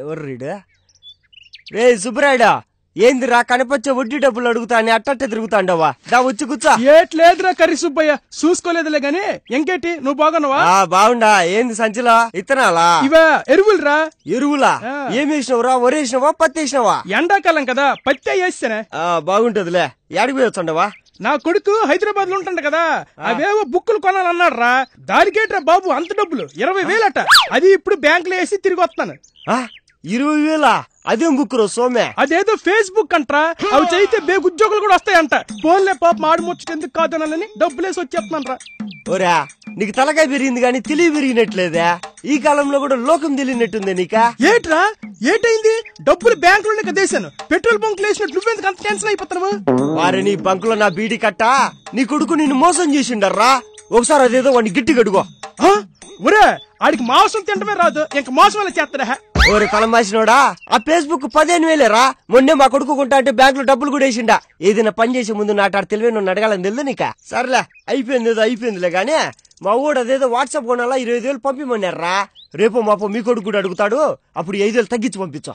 ఎవరు రీడు? రే సుబ్బరాయుడా, ఏందిరా కనపచ్చే వడ్డీ డబ్బులు అడుగుతా అని అట్టట్టే తిరుగుతాండవా? దా వచ్చి కూర్చో. ఏట్లేదురా కర్రీ సుబ్బయ్య, చూసుకోలేదులే గాని ఎంకేటి నువ్వు బాగున్నావా? బాగుండా. ఏంది సంచిలో ఇత్తనాలా? ఇవా ఎరువులురా. ఎరువులా? ఏమేసినవురా? వరేసినవా పత్తి వేసినవా? ఎండాకాలం కదా పత్తి వేస్తానే. బాగుంటదిలే. ఏడికి పోయి వచ్చండవా? నా కొడుకు హైదరాబాద్ లో ఉంటాడు కదా, అవేవో బుక్కులు కొనాలన్నాడు రా. దానికేట్రా బాబు అంత డబ్బులు? 20,000 అట. అది ఇప్పుడు బ్యాంక్ లో వేసి తిరిగి వస్తాను. 20,000? అదేం బుక్ రో సోమే? అదేదో ఫేస్బుక్ అంటరా, అవి చదివితే బేగు ఉద్యోగులు కూడా వస్తాయంట. ఫోన్లే పాప మాడుమొచ్చుకు ఎందుకు కాదనాలని డబ్బులేసి వచ్చేస్తున్నాను. ఓరా, నీకు తలకాయ పెరిగింది గాని తెలివి పెరిగినట్లేదా? ఈ కాలంలో కూడా లోకం తెలియనట్టుంది నీకా? ఏట్రా ఏటైంది? డబ్బులు బ్యాంక్ లోనే కదేశాను, పెట్రోల్ బంక్ లేసినట్టు నువ్వెందుకు అంత టెన్షన్ అయిపోతున్నావు? వారి నీ బంక్ లో నా బీడీ కట్ట నీ కొడుకు నిన్ను మోసం చేసిండర్రా. ఒకసారి అదేదో వాడిని గిట్టి కడుగో. ఒరే, ఆడికి మాంసం తింటమే రాదు, ఇంక మోసం ఎలా చేస్తాడా? ఓరే కలమాసినోడా, ఆ ఫేస్బుక్ 15,000రా. మొన్నే మా కొడుకు కొంటా అంటే బ్యాంక్ లో డబ్బులు కూడా వేసిండా. ఏదైనా పని చేసే ముందు నాటాడు తెలివే నువ్వు అడగాలని తెలుదు నీక? సర్లే, అయిపోయింది ఏదో అయిపోయిందిలే గానీ, మా ఊడు అదేదో వాట్సాప్ కొనాలా 20,000 పంపిమన్నారా. రేపు మాపో మీ కొడుకు కూడా అడుగుతాడు, అప్పుడు 5,000 తగ్గించి పంపించు.